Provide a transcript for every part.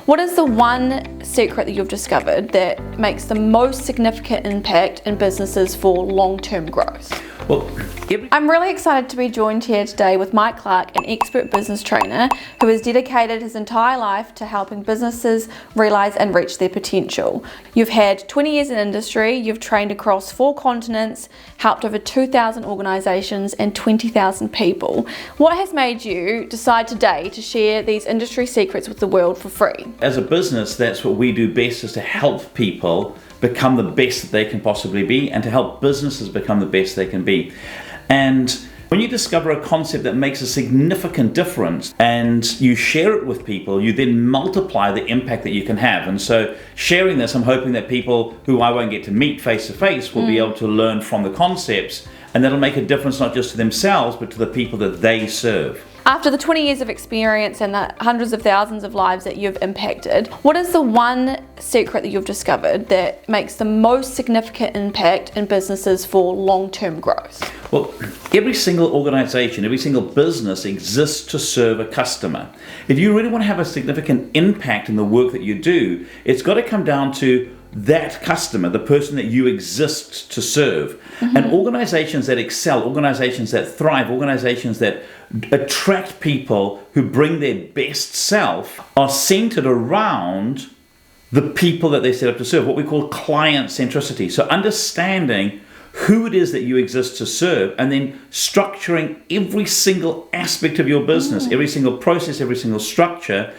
What is the one secret that you've discovered that makes the most significant impact in businesses for long-term growth? Well, I'm really excited to be joined here today with Mike Clark, an expert business trainer who has dedicated his entire life to helping businesses realize and reach their potential. You've had 20 years in industry, you've trained across 4 continents, helped over 2,000 organizations and 20,000 people. What has made you decide today to share these industry secrets with the world for free? as a business, that's what we do best, is to help people become the best that they can possibly be, and to help businesses become the best they can be. And when you discover a concept that makes a significant difference and you share it with people, you then multiply the impact that you can have. And so sharing this, I'm hoping that people who I won't get to meet face to face will be able to learn from the concepts, and that'll make a difference not just to themselves but to the people that they serve. After the 20 years of experience and the hundreds of thousands of lives that you've impacted, what is the one secret that you've discovered that makes the most significant impact in businesses for long-term growth? Well, every single organization, every single business exists to serve a customer. If you really want to have a significant impact in the work that you do, it's got to come down to that customer, the person that you exist to serve. And organizations that excel, organizations that thrive, organizations that attract people who bring their best self are centered around the people that they set up to serve, what we call client centricity. So understanding who it is that you exist to serve, and then structuring every single aspect of your business, every single process, every single structure,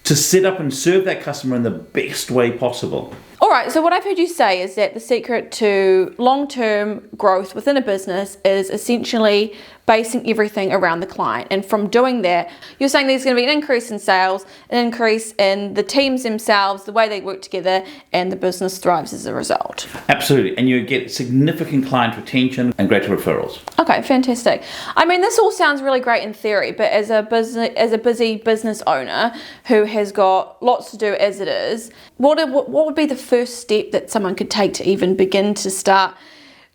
to set up and serve that customer in the best way possible. All right, so what I've heard you say is that the secret to long-term growth within a business is essentially basing everything around the client. And from doing that, you're saying there's going to be an increase in sales, an increase in the teams themselves, the way they work together, and the business thrives as a result. Absolutely, and you get significant client retention and greater referrals. Okay, fantastic. I mean, this all sounds really great in theory, but as a busy business owner who has got lots to do as it is, what would be the first step that someone could take to even begin to start,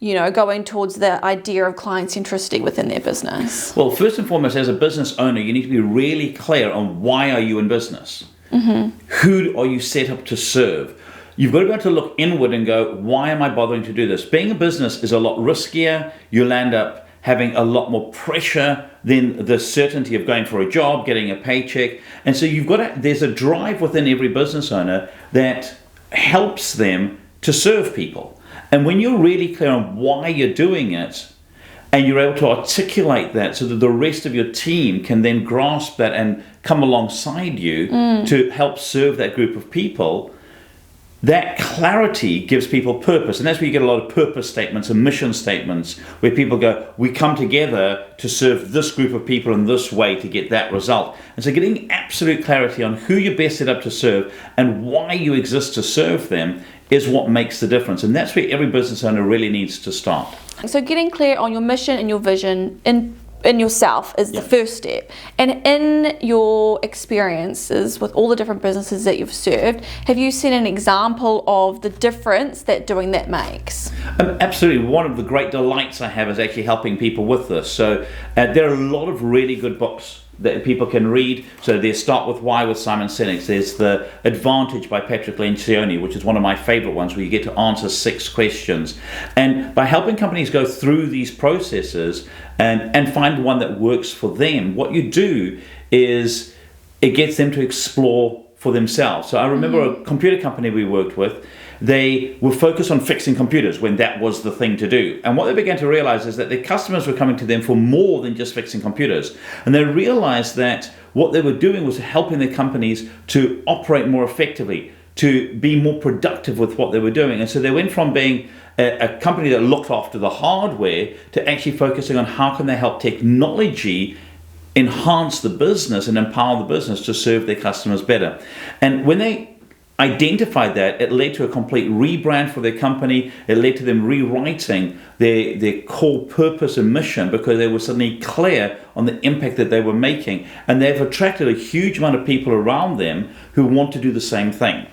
going towards the idea of client centricity within their business? Well, first and foremost, as a business owner, you need to be really clear on why are you in business? Who are you set up to serve? You've got to be able to look inward and go, why am I bothering to do this? Being a business is a lot riskier. You'll end up having a lot more pressure than the certainty of going for a job, getting a paycheck. And so there's a drive within every business owner that helps them to serve people. And when you're really clear on why you're doing it, and you're able to articulate that so that the rest of your team can then grasp that and come alongside you to help serve that group of people, that clarity gives people purpose. And that's where you get a lot of purpose statements and mission statements, where people go, we come together to serve this group of people in this way to get that result. And so getting absolute clarity on who you're best set up to serve and why you exist to serve them is what makes the difference. And that's where every business owner really needs to start. So getting clear on your mission and your vision in yourself is the first step. And in your experiences with all the different businesses that you've served, have you seen an example of the difference that doing that makes? Absolutely. One of the great delights I have is actually helping people with this. So there are a lot of really good books that people can read. So there's Start With Why with Simon Sinek. There's The Advantage by Patrick Lencioni, which is one of my favorite ones, where you get to answer 6 questions. And by helping companies go through these processes and find one that works for them, what you do is it gets them to explore for themselves. So I remember a computer company we worked with. They were focused on fixing computers when that was the thing to do. And what they began to realize is that their customers were coming to them for more than just fixing computers. And they realized that what they were doing was helping their companies to operate more effectively, to be more productive with what they were doing. And so they went from being a company that looked after the hardware to actually focusing on how can they help technology enhance the business and empower the business to serve their customers better. And when they identified that, it led to a complete rebrand for their company. It led to them rewriting their core purpose and mission, because they were suddenly clear on the impact that they were making. And they've attracted a huge amount of people around them who want to do the same thing.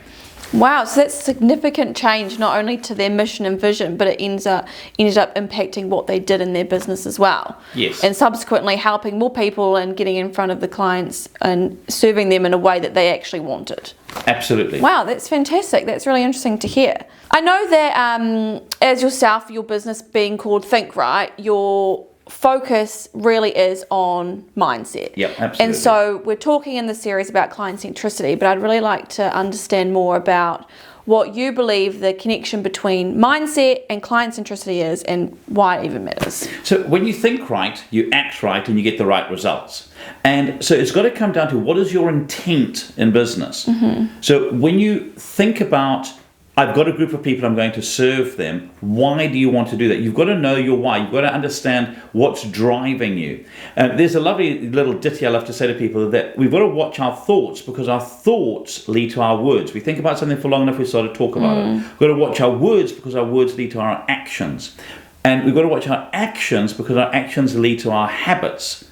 Wow, so that's significant change not only to their mission and vision, but it ended up impacting what they did in their business as well. Yes. And subsequently helping more people and getting in front of the clients and serving them in a way that they actually wanted. Absolutely. Wow, that's fantastic. That's really interesting to hear. I know that as yourself, your business being called Think Right, your focus really is on mindset. Yep, absolutely. And so we're talking in the series about client centricity, but I'd really like to understand more about what you believe the connection between mindset and client centricity is and why it even matters. So when you think right, you act right, and you get the right results. And so it's got to come down to what is your intent in business. So when you think about, I've got a group of people, I'm going to serve them. Why do you want to do that? You've got to know your why. You've got to understand what's driving you. There's a lovely little ditty I love to say to people that we've got to watch our thoughts, because our thoughts lead to our words. We think about something for long enough, we start to talk about it. We've got to watch our words, because our words lead to our actions. And we've got to watch our actions, because our actions lead to our habits.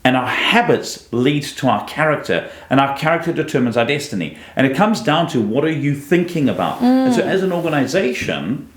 And our habits lead to our character, and our character determines our destiny. And it comes down to, what are you thinking about? And so as an organization,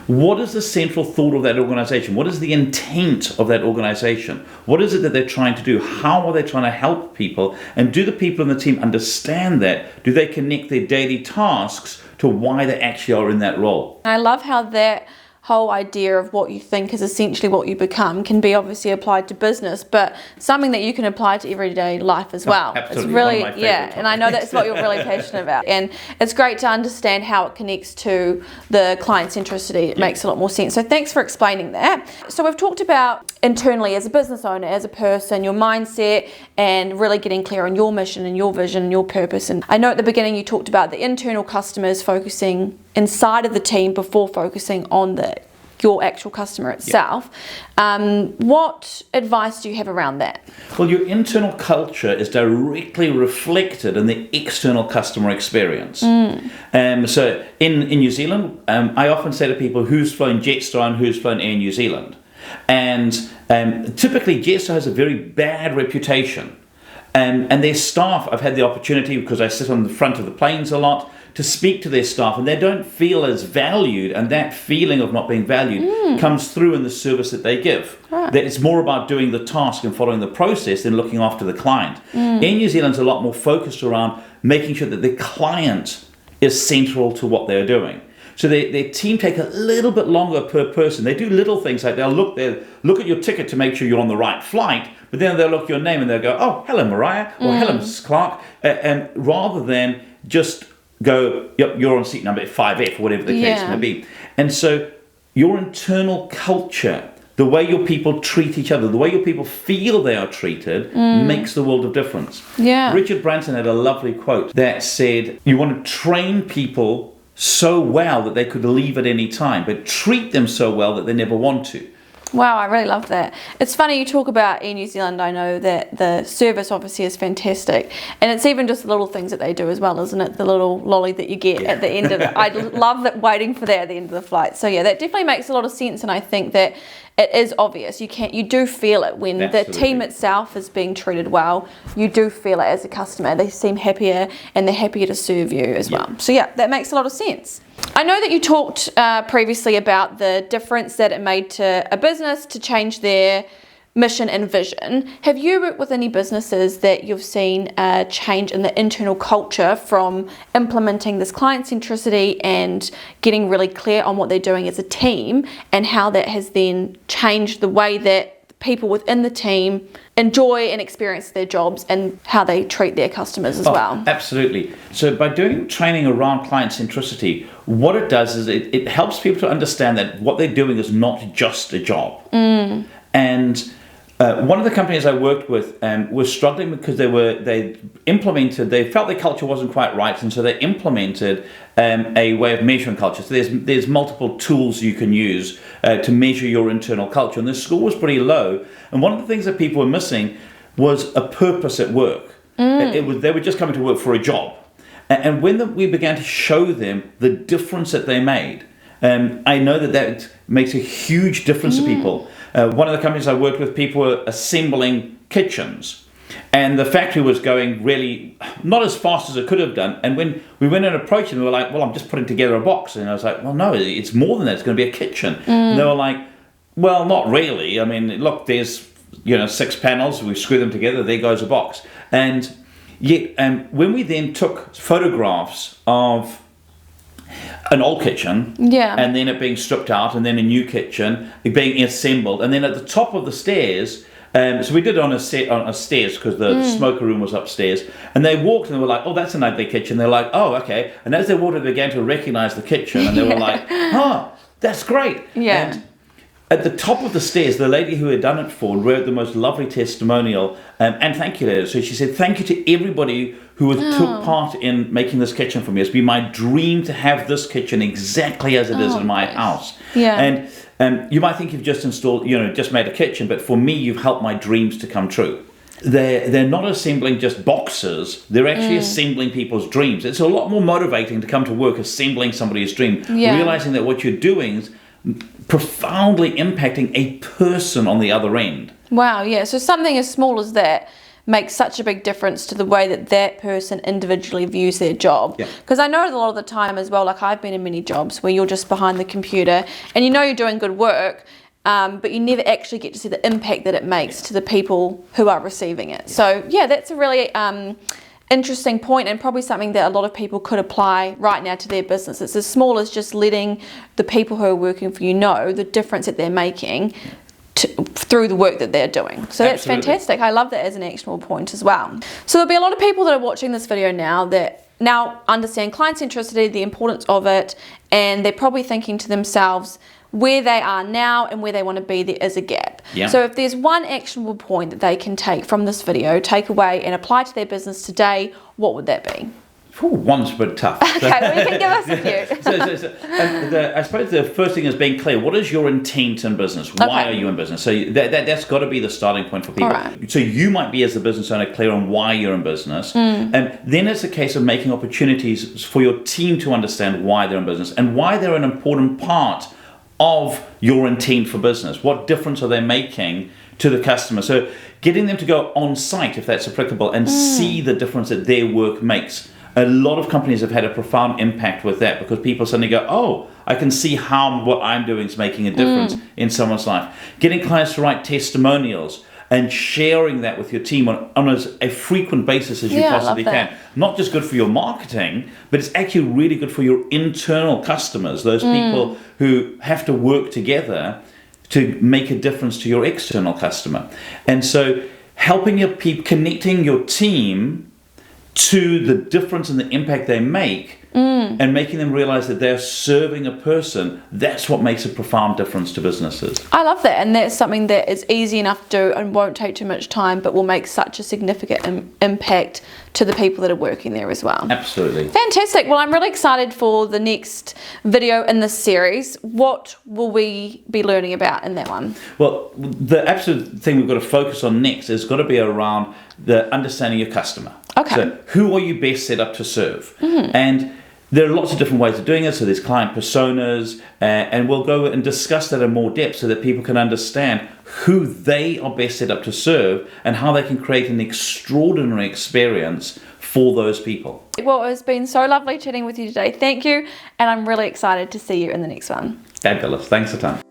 what is the central thought of that organization? What is the intent of that organization? What is it that they're trying to do? How are they trying to help people? And do the people in the team understand that? Do they connect their daily tasks to why they actually are in that role? I love how that whole idea of what you think is essentially what you become can be obviously applied to business, but something that you can apply to everyday life as well. Absolutely. It's really, One of my favorite topics. And I know that's what you're really passionate about. And it's great to understand how it connects to the client centricity. It makes a lot more sense. So thanks for explaining that. So we've talked about internally as a business owner, as a person, your mindset, and really getting clear on your mission and your vision and your purpose. And I know at the beginning you talked about the internal customers focusing inside of the team before focusing on your actual customer itself. What advice do you have around that? Well, your internal culture is directly reflected in the external customer experience. So in New Zealand, I often say to people, who's flown Jetstar and who's flown Air New Zealand? And typically Jetstar has a very bad reputation. And their staff, I've had the opportunity, because I sit on the front of the planes a lot, to speak to their staff, and they don't feel as valued, and that feeling of not being valued comes through in the service that they give. That it's more about doing the task and following the process than looking after the client. In New Zealand's a lot more focused around making sure that the client is central to what they're doing. So their team take a little bit longer per person. They do little things like they'll look at your ticket to make sure you're on the right flight, but then they'll look at your name and they'll go, oh, hello, Mariah, or hello, Mrs. Clark, and rather than just go, yep, you're on seat number 5F, whatever the case may be. And so your internal culture, the way your people treat each other, the way your people feel they are treated, makes the world of difference. Richard Branson had a lovely quote that said, you want to train people so well that they could leave at any time, but treat them so well that they never want to. Wow, I really love that. It's funny you talk about Air New Zealand. I know that the service obviously is fantastic, and it's even just the little things that they do as well, isn't it? The little lolly that you get at the end of it. I love that, waiting for that at the end of the flight. So yeah, that definitely makes a lot of sense, and I think that it is obvious. You do feel it when the team itself is being treated well. You do feel it as a customer. They seem happier, and they're happier to serve you as well. So yeah, that makes a lot of sense. I know that you talked previously about the difference that it made to a business to change their mission and vision. Have you worked with any businesses that you've seen a change in the internal culture from implementing this client centricity and getting really clear on what they're doing as a team, and how that has then changed the way that people within the team enjoy and experience their jobs and how they treat their customers as well? Absolutely. So by doing training around client centricity, what it does is it helps people to understand that what they're doing is not just a job. And one of the companies I worked with was struggling because they felt their culture wasn't quite right, and so they implemented a way of measuring culture. So there's multiple tools you can use to measure your internal culture, and the score was pretty low. And one of the things that people were missing was a purpose at work. They were just coming to work for a job. And when we began to show them the difference that they made, I know that makes a huge difference to people. One of the companies I worked with, people were assembling kitchens. And the factory was going really not as fast as it could have done. And when we went and approached them, they were like, well, I'm just putting together a box. And I was like, well, no, it's more than that. It's going to be a kitchen. And they were like, well, not really. I mean, look, there's 6 panels. We screw them together. There goes a box. And yet, when we then took photographs of an old kitchen, and then it being stripped out, and then a new kitchen, it being assembled, and then at the top of the stairs, so we did it on a stairs because the smoker room was upstairs, and they walked and they were like, oh, that's an ugly kitchen. They're like, oh, okay. And as they walked, they began to recognize the kitchen, and they were like, oh, that's great. Yeah. And at the top of the stairs, the lady who had done it for wrote the most lovely testimonial and thank you letter. So she said, thank you to everybody who took part in making this kitchen for me. It's been my dream to have this kitchen exactly as it is in my house. Yeah. And you might think you've just installed, just made a kitchen, but for me, you've helped my dreams to come true. They're not assembling just boxes, they're actually assembling people's dreams. It's a lot more motivating to come to work assembling somebody's dream, realizing that what you're doing is profoundly impacting a person on the other end. Wow, yeah. So something as small as that makes such a big difference to the way that that person individually views their job. Because I know a lot of the time as well, like I've been in many jobs where you're just behind the computer and you're doing good work, but you never actually get to see the impact that it makes to the people who are receiving it. So yeah, that's a really interesting point, and probably something that a lot of people could apply right now to their business. It's as small as just letting the people who are working for you know the difference that they're making through the work that they're doing. So that's fantastic. I love that as an actionable point as well. So there'll be a lot of people that are watching this video now that now understand client centricity, the importance of it, and they're probably thinking to themselves, where they are now and where they want to be, there is a gap. So if there's one actionable point that they can take from this video, take away and apply to their business today, what would that be? One's a bit tough. Okay, well, you can give us a few. I suppose the first thing is being clear. What is your intent in business? Why are you in business? So that's got to be the starting point for people. Right. So you might be, as the business owner, clear on why you're in business. And then it's a case of making opportunities for your team to understand why they're in business and why they're an important part of your intent for business. What difference are they making to the customer? So getting them to go on site, if that's applicable, and see the difference that their work makes. A lot of companies have had a profound impact with that because people suddenly go, oh, I can see how what I'm doing is making a difference in someone's life. Getting clients to write testimonials and sharing that with your team on as a frequent basis as you possibly can. Not just good for your marketing, but it's actually really good for your internal customers, those people who have to work together to make a difference to your external customer. And so helping your people, connecting your team to the difference and the impact they make and making them realize that they're serving a person, that's what makes a profound difference to businesses. I love that, and that's something that is easy enough to do and won't take too much time, but will make such a significant impact to the people that are working there as well. Absolutely. Fantastic. Well, I'm really excited for the next video in this series. What will we be learning about in that one? Well, the absolute thing we've got to focus on next has got to be around the understanding your customer. Okay. So who are you best set up to serve? And there are lots of different ways of doing it. So there's client personas, and we'll go and discuss that in more depth so that people can understand who they are best set up to serve and how they can create an extraordinary experience for those people. Well, it's been so lovely chatting with you today. Thank you, and I'm really excited to see you in the next one. Fabulous. Thanks a ton.